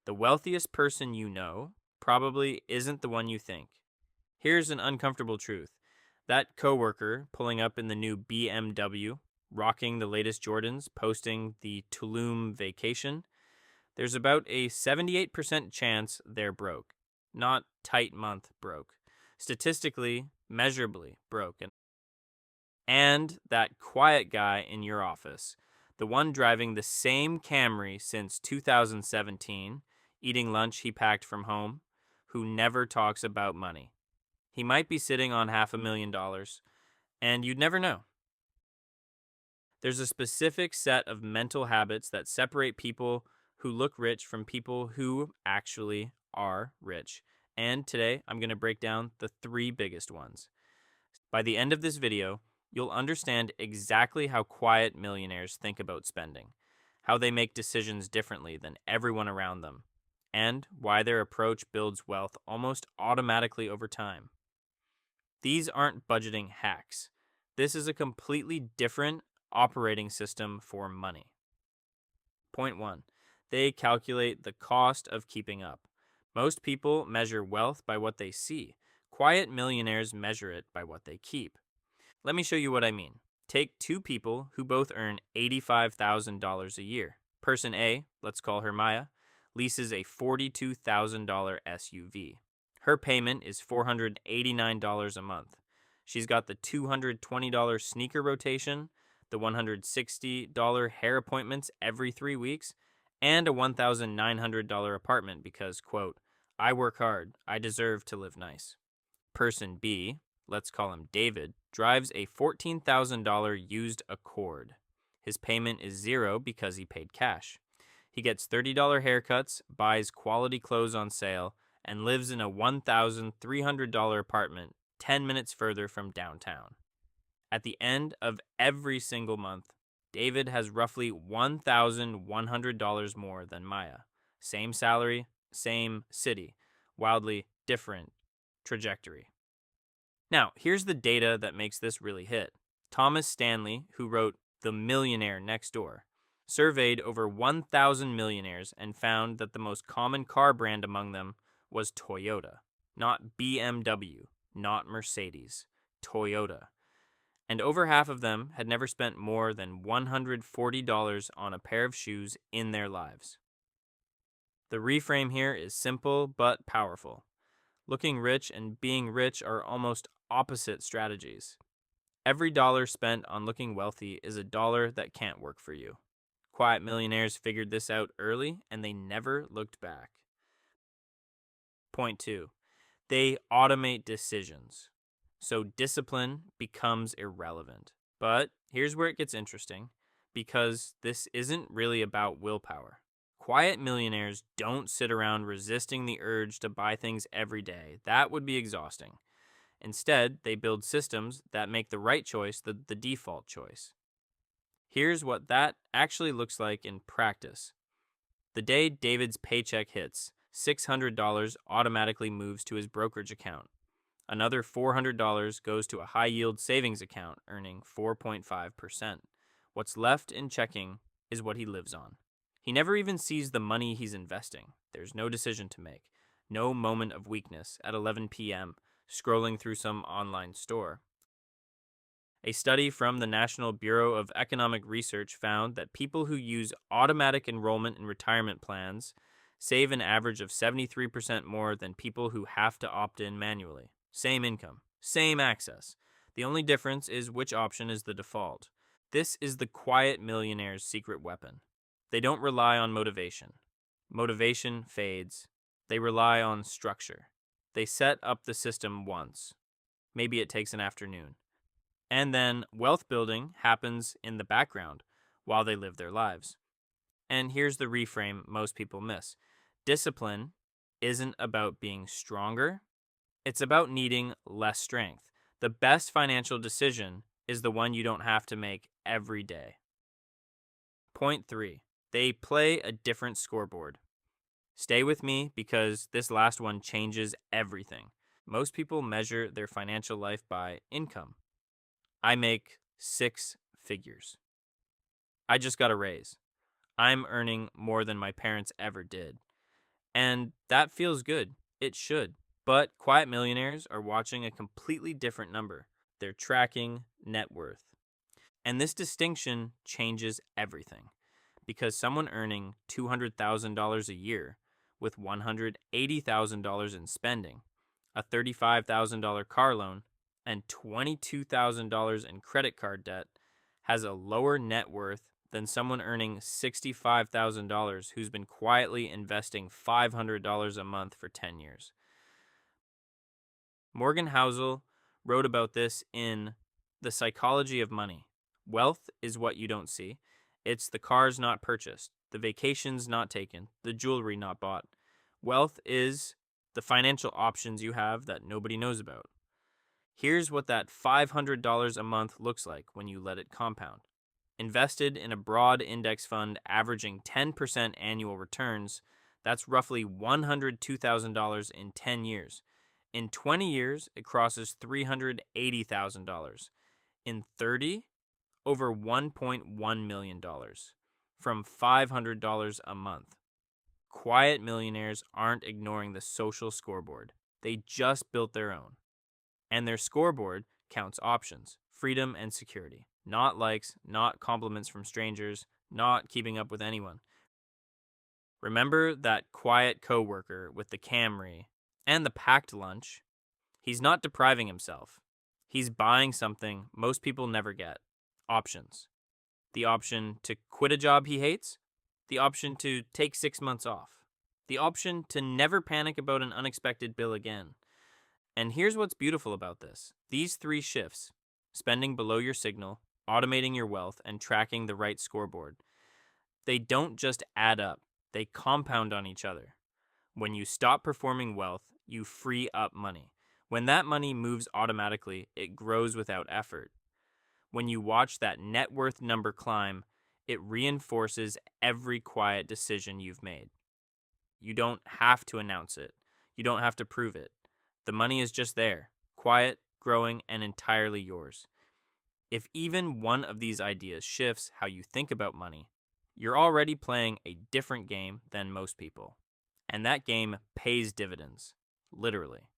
The wealthiest person you know probably isn't the one you think. Here's an uncomfortable truth. That coworker pulling up in the new BMW, rocking the latest Jordans, posting the Tulum vacation, there's about a 78% chance they're broke. Not tight month broke. Statistically, measurably broken. And that quiet guy in your office, the one driving the same Camry since 2017, eating lunch he packed from home, who never talks about money. He might be sitting on $500,000, and you'd never know. There's a specific set of mental habits that separate people who look rich from people who actually are rich. And today, I'm going to break down the 3 biggest ones. By the end of this video, you'll understand exactly how quiet millionaires think about spending, how they make decisions differently than everyone around them, and why their approach builds wealth almost automatically over time. These aren't budgeting hacks. This is a completely different operating system for money. Point 1. They calculate the cost of keeping up. Most people measure wealth by what they see. Quiet millionaires measure it by what they keep. Let me show you what I mean. Take 2 people who both earn $85,000 a year. Person A, let's call her Maya, leases a $42,000 SUV. Her payment is $489 a month. She's got the $220 sneaker rotation, the $160 hair appointments every 3 weeks, and a $1,900 apartment because, quote, I work hard, I deserve to live nice. Person B, let's call him David, drives a $14,000 used Accord. His payment is 0 because he paid cash. He gets $30 haircuts, buys quality clothes on sale, and lives in a $1,300 apartment 10 minutes further from downtown. At the end of every single month, David has roughly $1,100 more than Maya. Same salary, same city, wildly different trajectory. Now, here's the data that makes this really hit. Thomas Stanley, who wrote The Millionaire Next Door, surveyed over 1,000 millionaires and found that the most common car brand among them was Toyota, not BMW, not Mercedes, Toyota. And over half of them had never spent more than $140 on a pair of shoes in their lives. The reframe here is simple but powerful. Looking rich and being rich are almost opposite strategies. Every dollar spent on looking wealthy is a dollar that can't work for you. Quiet millionaires figured this out early and they never looked back. Point 2. They automate decisions. So discipline becomes irrelevant. But here's where it gets interesting, because this isn't really about willpower. Quiet millionaires don't sit around resisting the urge to buy things every day. That would be exhausting. Instead, they build systems that make the right choice the default choice. Here's what that actually looks like in practice. The day David's paycheck hits, $600 automatically moves to his brokerage account. Another $400 goes to a high-yield savings account, earning 4.5%. What's left in checking is what he lives on. He never even sees the money he's investing. There's no decision to make, no moment of weakness at 11 p.m., scrolling through some online store. A study from the National Bureau of Economic Research found that people who use automatic enrollment in retirement plans save an average of 73% more than people who have to opt in manually. Same income, same access. The only difference is which option is the default. This is the quiet millionaire's secret weapon. They don't rely on motivation. Motivation fades. They rely on structure. They set up the system once. Maybe it takes an afternoon. And then wealth building happens in the background while they live their lives. And here's the reframe most people miss. Discipline isn't about being stronger. It's about needing less strength. The best financial decision is the one you don't have to make every day. Point 3. They play a different scoreboard. Stay with me because this last one changes everything. Most people measure their financial life by income. I make 6 figures. I just got a raise. I'm earning more than my parents ever did. And that feels good. It should. But quiet millionaires are watching a completely different number. They're tracking net worth. And this distinction changes everything because someone earning $200,000 a year with $180,000 in spending, a $35,000 car loan, and $22,000 in credit card debt has a lower net worth than someone earning $65,000 who's been quietly investing $500 a month for 10 years. Morgan Housel wrote about this in The Psychology of Money. Wealth is what you don't see. It's the cars not purchased, the vacations not taken, the jewelry not bought. Wealth is the financial options you have that nobody knows about. Here's what that $500 a month looks like when you let it compound. Invested in a broad index fund averaging 10% annual returns, that's roughly $102,000 in 10 years. In 20 years, it crosses $380,000. In 30, over $1.1 million from $500 a month. Quiet millionaires aren't ignoring the social scoreboard. They just built their own. And their scoreboard counts options, freedom, and security. Not likes, not compliments from strangers, not keeping up with anyone. Remember that quiet coworker with the Camry and the packed lunch? He's not depriving himself. He's buying something most people never get. Options. The option to quit a job he hates. The option to take 6 months off. The option to never panic about an unexpected bill again. And here's what's beautiful about this. These 3 shifts, spending below your signal, automating your wealth, and tracking the right scoreboard, they don't just add up. They compound on each other. When you stop performing wealth, you free up money. When that money moves automatically, it grows without effort. When you watch that net worth number climb, it reinforces every quiet decision you've made. You don't have to announce it. You don't have to prove it. The money is just there, quiet, growing, and entirely yours. If even one of these ideas shifts how you think about money, you're already playing a different game than most people. And that game pays dividends, literally.